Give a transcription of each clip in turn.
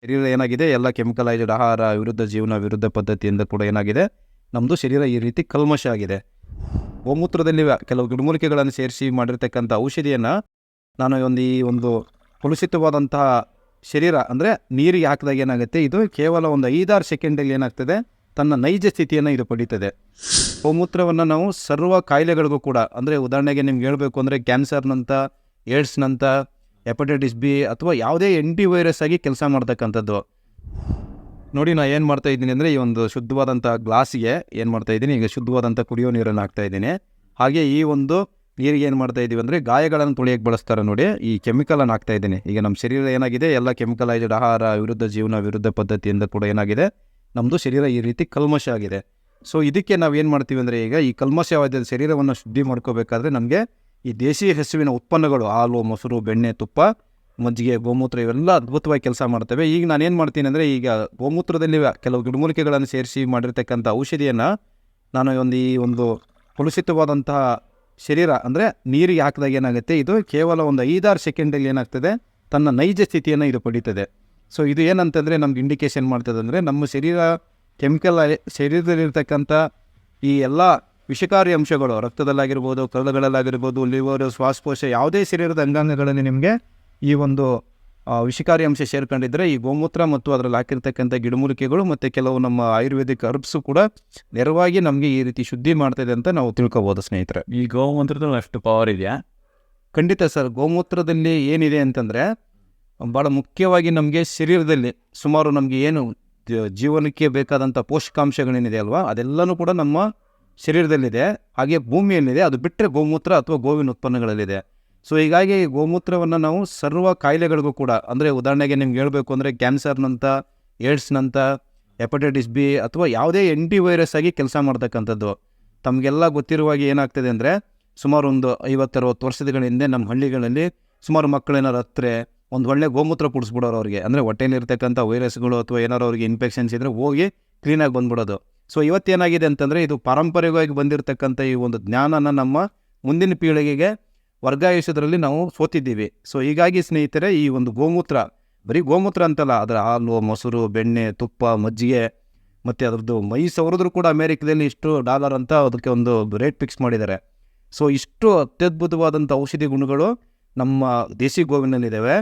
ಶರೀರ ಏನಾಗಿದೆ ಎಲ್ಲ ಕೆಮಿಕಲೈಸ್ಡ್ ಆಹಾರ ವಿರುದ್ಧ ಜೀವನ ವಿರುದ್ಧ ಪದ್ಧತಿಯಿಂದ ಕೂಡ ಏನಾಗಿದೆ ನಮ್ಮದು ಶರೀರ ಈ ರೀತಿ ಕಲ್ಮಶ ಆಗಿದೆ. ಗೋಮೂತ್ರದಲ್ಲಿ ಕೆಲವು ಗಿಡಮೂಲಿಕೆಗಳನ್ನು ಸೇರಿಸಿ ಮಾಡಿರ್ತಕ್ಕಂಥ ಔಷಧಿಯನ್ನು ನಾನು ಈ ಒಂದು ಕಲುಷಿತವಾದಂತಹ ಶರೀರ ಅಂದರೆ ನೀರಿಗೆ ಹಾಕಿದಾಗ ಏನಾಗುತ್ತೆ, ಇದು ಕೇವಲ ಒಂದು 5-6 ಸೆಕೆಂಡಲ್ಲಿ ಏನಾಗ್ತದೆ ತನ್ನ ನೈಜ ಸ್ಥಿತಿಯನ್ನು ಇದು ಪಡೀತದೆ. ಗೋಮೂತ್ರವನ್ನು ನಾವು ಸರ್ವ ಕಾಯಿಲೆಗಳಿಗೂ ಕೂಡ, ಅಂದರೆ ಉದಾಹರಣೆಗೆ ನಿಮ್ಗೆ ಹೇಳಬೇಕು ಅಂದರೆ ಕ್ಯಾನ್ಸರ್ನಂಥ, ಏಡ್ಸ್ನಂಥ, ಹೆಪಟೈಟಿಸ್ ಬಿ ಅಥವಾ ಯಾವುದೇ ವೈರಸ್ ಆಗಿ ಕೆಲಸ ಮಾಡ್ತಕ್ಕಂಥದ್ದು. ನೋಡಿ ನಾನು ಏನು ಮಾಡ್ತಾಯಿದ್ದೀನಿ ಅಂದರೆ ಈ ಒಂದು ಶುದ್ಧವಾದಂಥ ಗ್ಲಾಸಿಗೆ ಏನು ಮಾಡ್ತಾಯಿದ್ದೀನಿ, ಈಗ ಶುದ್ಧವಾದಂಥ ಕುಡಿಯೋ ನೀರನ್ನು ಹಾಕ್ತಾಯಿದ್ದೀನಿ. ಹಾಗೆ ಈ ಒಂದು ನೀರಿಗೆ ಏನು ಮಾಡ್ತಾಯಿದ್ದೀವಿ ಅಂದರೆ ಗಾಯಗಳನ್ನು ತೊಳೆಯೋಕ್ಕೆ ಬಳಸ್ತಾರೆ ನೋಡಿ, ಈ ಕೆಮಿಕಲನ್ನು ಹಾಕ್ತಾಯಿದ್ದೀನಿ. ಈಗ ನಮ್ಮ ಶರೀರ ಏನಾಗಿದೆ ಎಲ್ಲ ಕೆಮಿಕಲೈಸ್ಡ್ ಆಹಾರ ವಿರುದ್ಧ ಜೀವನ ವಿರುದ್ಧ ಪದ್ಧತಿಯಿಂದ ಕೂಡ ಏನಾಗಿದೆ ನಮ್ಮದು ಶರೀರ ಈ ರೀತಿ ಕಲ್ಮಶ ಆಗಿದೆ. ಸೊ ಇದಕ್ಕೆ ನಾವು ಏನು ಮಾಡ್ತೀವಿ ಅಂದರೆ, ಈಗ ಈ ಕಲ್ಮಶವಾದ ಶರೀರವನ್ನು ಶುದ್ಧಿ ಮಾಡ್ಕೋಬೇಕಾದ್ರೆ ನಮಗೆ ಈ ದೇಶಿ ಹಸುವಿನ ಉತ್ಪನ್ನಗಳು ಹಾಲು, ಮೊಸರು, ಬೆಣ್ಣೆ, ತುಪ್ಪ, ಮಜ್ಜಿಗೆ, ಗೋಮೂತ್ರ ಇವೆಲ್ಲ ಅದ್ಭುತವಾಗಿ ಕೆಲಸ ಮಾಡ್ತವೆ. ಈಗ ನಾನೇನು ಮಾಡ್ತೀನಿ ಅಂದರೆ, ಈಗ ಗೋಮೂತ್ರದಲ್ಲಿ ಕೆಲವು ಗಿಡಮೂಲಿಕೆಗಳನ್ನು ಸೇರಿಸಿ ಮಾಡಿರ್ತಕ್ಕಂಥ ಔಷಧಿಯನ್ನು ನಾನು ಈ ಒಂದು ಕಲುಷಿತವಾದಂತಹ ಶರೀರ ಅಂದರೆ ನೀರಿಗೆ ಹಾಕಿದಾಗ ಏನಾಗುತ್ತೆ, ಇದು ಕೇವಲ ಒಂದು 5-6 ಸೆಕೆಂಡಲ್ಲಿ ಏನಾಗ್ತದೆ ತನ್ನ ನೈಜ ಸ್ಥಿತಿಯನ್ನು ಇದು ಪಡೀತದೆ. ಸೊ ಇದು ಏನಂತಂದರೆ ನಮ್ಗೆ ಇಂಡಿಕೇಶನ್ ಮಾಡ್ತದೆ ಅಂದರೆ ನಮ್ಮ ಶರೀರದಲ್ಲಿರ್ತಕ್ಕಂಥ ಈ ಎಲ್ಲ ವಿಷಕಾರಿ ಅಂಶಗಳು ರಕ್ತದಲ್ಲಾಗಿರ್ಬೋದು, ಕರಳುಗಳಲ್ಲಾಗಿರ್ಬೋದು, ಲಿವರು, ಶ್ವಾಸಕೋಶ, ಯಾವುದೇ ಶರೀರದ ಅಂಗಾಂಗಗಳಲ್ಲಿ ನಿಮಗೆ ಈ ಒಂದು ವಿಷಕಾರಿ ಅಂಶ ಸೇರ್ಕೊಂಡಿದ್ದರೆ ಈ ಗೋಮೂತ್ರ ಮತ್ತು ಅದರಲ್ಲಿ ಹಾಕಿರ್ತಕ್ಕಂಥ ಗಿಡಮೂಲಿಕೆಗಳು ಮತ್ತು ಕೆಲವು ನಮ್ಮ ಆಯುರ್ವೇದಿಕ್ ಹರ್ಬ್ಸು ಕೂಡ ನೆರವಾಗಿ ನಮಗೆ ಈ ರೀತಿ ಶುದ್ಧಿ ಮಾಡ್ತಾಯಿದೆ ಅಂತ ನಾವು ತಿಳ್ಕೊಬೋದು ಸ್ನೇಹಿತರೆ. ಈ ಗೋಮೂತ್ರದಲ್ಲಿ ಅಷ್ಟು ಪವರ್ ಇದೆಯಾ? ಖಂಡಿತ ಸರ್. ಗೋಮೂತ್ರದಲ್ಲಿ ಏನಿದೆ ಅಂತಂದರೆ ಭಾಳ ಮುಖ್ಯವಾಗಿ ನಮಗೆ ಶರೀರದಲ್ಲಿ ಸುಮಾರು ನಮಗೆ ಏನು ಜೀವನಕ್ಕೆ ಬೇಕಾದಂಥ ಪೋಷಕಾಂಶಗಳೇನಿದೆ ಅಲ್ವಾ, ಅದೆಲ್ಲನೂ ಕೂಡ ನಮ್ಮ ಶರೀರದಲ್ಲಿದೆ. ಹಾಗೆ ಭೂಮಿಯಲ್ಲಿದೆ, ಅದು ಬಿಟ್ಟರೆ ಗೋಮೂತ್ರ ಅಥವಾ ಗೋವಿನ ಉತ್ಪನ್ನಗಳಲ್ಲಿದೆ. ಸೊ ಹೀಗಾಗಿ ಗೋಮೂತ್ರವನ್ನು ನಾವು ಸರ್ವ ಕಾಯಿಲೆಗಳಿಗೂ ಕೂಡ, ಅಂದರೆ ಉದಾಹರಣೆಗೆ ನಿಮ್ಗೆ ಹೇಳಬೇಕು ಅಂದರೆ ಕ್ಯಾನ್ಸರ್ನಂಥ, ಏಡ್ಸ್ನಂಥ, ಹೆಪಟೈಟಿಸ್ ಬಿ ಅಥವಾ ಯಾವುದೇ ವೈರಸ್ ಆಗಿ ಕೆಲಸ ಮಾಡ್ತಕ್ಕಂಥದ್ದು. ತಮಗೆಲ್ಲ ಗೊತ್ತಿರುವಾಗ ಏನಾಗ್ತದೆ ಅಂದರೆ, ಸುಮಾರು ಒಂದು 50-60 ವರ್ಷಗಳ ಹಿಂದೆ ನಮ್ಮ ಹಳ್ಳಿಗಳಲ್ಲಿ ಸುಮಾರು ಮಕ್ಕಳೇನಾರು ಹತ್ತಿರ ಒಂದು ಒಳ್ಳೆ ಗೋಮೂತ್ರ ಕುಡಿಸ್ಬಿಡೋರು ಅವ್ರಿಗೆ, ಅಂದರೆ ಹೊಟ್ಟೆಯಲ್ಲಿರ್ತಕ್ಕಂಥ ವೈರಸ್ಗಳು ಅಥವಾ ಏನಾರು ಅವ್ರಿಗೆ ಇನ್ಫೆಕ್ಷನ್ಸ್ ಇದ್ದರೆ ಹೋಗಿ ಕ್ಲೀನಾಗಿ ಬಂದ್ಬಿಡೋದು. ಸೊ ಇವತ್ತೇನಾಗಿದೆ ಅಂತಂದರೆ, ಇದು ಪಾರಂಪರಿಕವಾಗಿ ಬಂದಿರತಕ್ಕಂಥ ಈ ಒಂದು ಜ್ಞಾನನ ನಮ್ಮ ಮುಂದಿನ ಪೀಳಿಗೆಗೆ ವರ್ಗಾಯಿಸೋದ್ರಲ್ಲಿ ನಾವು ಸೋತಿದ್ದೀವಿ. ಸೊ ಹೀಗಾಗಿ ಸ್ನೇಹಿತರೆ, ಈ ಒಂದು ಗೋಮೂತ್ರ ಬರೀ ಗೋಮೂತ್ರ ಅಂತಲ್ಲ, ಅದರ ಹಾಲು, ಮೊಸರು, ಬೆಣ್ಣೆ, ತುಪ್ಪ, ಮಜ್ಜಿಗೆ ಮತ್ತು ಅದರದ್ದು ಮೈ ಸವರಿದ್ರು ಕೂಡ ಅಮೇರಿಕದಲ್ಲಿ ಇಷ್ಟು $1 ಅಂತ ಅದಕ್ಕೆ ಒಂದು ರೇಟ್ ಫಿಕ್ಸ್ ಮಾಡಿದ್ದಾರೆ. ಸೊ ಇಷ್ಟು ಅತ್ಯದ್ಭುತವಾದಂಥ ಔಷಧಿ ಗುಣಗಳು ನಮ್ಮ ದೇಸಿ ಗೋವಿನಲ್ಲಿದ್ದಾವೆ.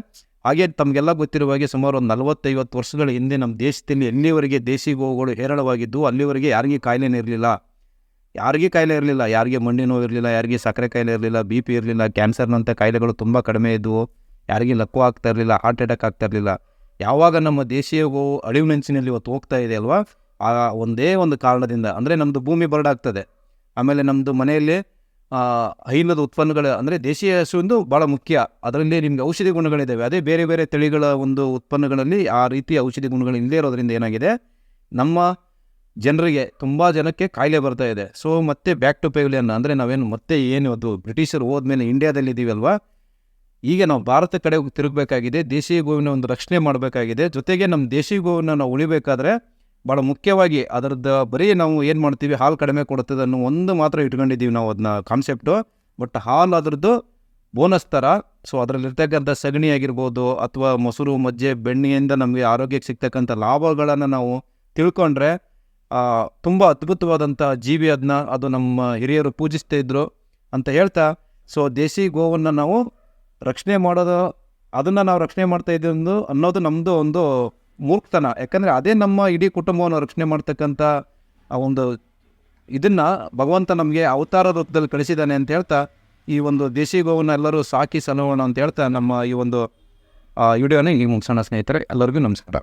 ಹಾಗೆ ತಮಗೆಲ್ಲ ಗೊತ್ತಿರುವ ಹಾಗೆ ಸುಮಾರು ಒಂದು 40-50 ವರ್ಷಗಳ ಹಿಂದೆ ನಮ್ಮ ದೇಶದಲ್ಲಿ ಎಲ್ಲಿವರೆಗೆ ದೇಸಿ ಗೋವುಗಳು ಹೇರಳವಾಗಿದ್ದು ಅಲ್ಲಿವರೆಗೆ ಯಾರಿಗೆ ಕಾಯಿಲೆನೇ ಇರಲಿಲ್ಲ, ಯಾರಿಗೆ ಮಂಡಿ ನೋವು ಇರಲಿಲ್ಲ, ಯಾರಿಗೆ ಸಕ್ಕರೆ ಕಾಯಿಲೆ ಇರಲಿಲ್ಲ, BP ಇರಲಿಲ್ಲ, ಕ್ಯಾನ್ಸರ್ನಂಥ ಕಾಯಿಲೆಗಳು ತುಂಬ ಕಡಿಮೆ ಇದ್ದವು, ಯಾರಿಗೆ ಲಕ್ವ ಆಗ್ತಾ ಇರಲಿಲ್ಲ, ಹಾರ್ಟ್ ಅಟ್ಯಾಕ್ ಆಗ್ತಾ ಇರಲಿಲ್ಲ. ಯಾವಾಗ ನಮ್ಮ ದೇಶೀಯ ಗೋವು ಅಳಿವಿನಂಚಿನಲ್ಲಿ ಇವತ್ತು ಹೋಗ್ತಾ ಇದೆ ಅಲ್ವಾ, ಆ ಒಂದೇ ಒಂದು ಕಾರಣದಿಂದ, ಅಂದರೆ ನಮ್ಮದು ಭೂಮಿ ಬರಡಾಗ್ತದೆ. ಆಮೇಲೆ ನಮ್ಮದು ಮನೆಯಲ್ಲಿ ಹೈನದ ಉತ್ಪನ್ನಗಳು, ಅಂದರೆ ದೇಶೀಯ ಹಸುವಿಂದು ಭಾಳ ಮುಖ್ಯ, ಅದರಲ್ಲಿ ನಿಮಗೆ ಔಷಧಿ ಗುಣಗಳಿದ್ದಾವೆ. ಅದೇ ಬೇರೆ ಬೇರೆ ತಳಿಗಳ ಒಂದು ಉತ್ಪನ್ನಗಳಲ್ಲಿ ಆ ರೀತಿ ಔಷಧಿ ಗುಣಗಳು ಇಲ್ಲದೇ ಇರೋದ್ರಿಂದ ಏನಾಗಿದೆ, ನಮ್ಮ ಜನರಿಗೆ ತುಂಬ ಜನಕ್ಕೆ ಕಾಯಿಲೆ ಬರ್ತಾ ಇದೆ. ಸೊ ಮತ್ತೆ ಬ್ಯಾಕ್ ಟು ಪೆವಿಲಿಯನ್, ಅಂದರೆ ನಾವೇನು ಮತ್ತೆ ಏನು ಅದು ಬ್ರಿಟಿಷರು ಹೋದ್ಮೇಲೆ ಇಂಡಿಯಾದಲ್ಲಿ ಇದ್ದೀವಲ್ವಾ, ಈಗ ನಾವು ಭಾರತ ಕಡೆ ತಿರುಗಬೇಕಾಗಿದೆ, ದೇಶಿ ಗೋವಿನ ಒಂದು ರಕ್ಷಣೆ ಮಾಡಬೇಕಾಗಿದೆ. ಜೊತೆಗೆ ನಮ್ಮ ದೇಶಿ ಗೋವನ್ನು ನಾವು ಉಳಿಬೇಕಾದ್ರೆ ಭಾಳ ಮುಖ್ಯವಾಗಿ ಅದರದ್ದು ಬರೀ ನಾವು ಏನು ಮಾಡ್ತೀವಿ, ಹಾಲು ಕಡಿಮೆ ಕೊಡುತ್ತದೆ ಅನ್ನೋ ಒಂದು ಮಾತ್ರ ಇಟ್ಕೊಂಡಿದ್ದೀವಿ ನಾವು ಅದನ್ನ ಕಾನ್ಸೆಪ್ಟು. ಬಟ್ ಹಾಲು ಅದರದ್ದು ಬೋನಸ್ ಥರ. ಸೊ ಅದರಲ್ಲಿರ್ತಕ್ಕಂಥ ಸಗಣಿ ಆಗಿರ್ಬೋದು ಅಥವಾ ಮೊಸರು, ಮಜ್ಜೆ, ಬೆಣ್ಣೆಯಿಂದ ನಮಗೆ ಆರೋಗ್ಯಕ್ಕೆ ಸಿಗ್ತಕ್ಕಂಥ ಲಾಭಗಳನ್ನು ನಾವು ತಿಳ್ಕೊಂಡ್ರೆ ತುಂಬ ಅದ್ಭುತವಾದಂಥ ಜೀವಿ ಅದನ್ನ, ಅದು ನಮ್ಮ ಹಿರಿಯರು ಪೂಜಿಸ್ತಾ ಇದ್ರು ಅಂತ ಹೇಳ್ತಾ, ಸೊ ದೇಸಿ ಗೋವನ್ನು ನಾವು ರಕ್ಷಣೆ ಮಾಡೋದು, ಅದನ್ನು ನಾವು ರಕ್ಷಣೆ ಮಾಡ್ತಾ ಇದ್ದೀವಿ ಅನ್ನೋದು ನಮ್ಮದು ಒಂದು ಮೂರ್ಖತನ. ಯಾಕಂದರೆ ಅದೇ ನಮ್ಮ ಇಡೀ ಕುಟುಂಬವನ್ನು ರಕ್ಷಣೆ ಮಾಡ್ತಕ್ಕಂಥ ಒಂದು ಇದನ್ನು ಭಗವಂತ ನಮಗೆ ಅವತಾರ ರೂಪದಲ್ಲಿ ಕಳಿಸಿದ್ದಾನೆ ಅಂತ ಹೇಳ್ತಾ, ಈ ಒಂದು ದೇಶಿ ಗೋವನ್ನು ಎಲ್ಲರೂ ಸಾಕಿ ಸಲೋಣ ಅಂತ ಹೇಳ್ತಾ ನಮ್ಮ ಈ ಒಂದು ವಿಡಿಯೋನ ಈಗ ಮುಗಿಸೋಣ ಸ್ನೇಹಿತರೆ. ಎಲ್ಲರಿಗೂ ನಮಸ್ಕಾರ.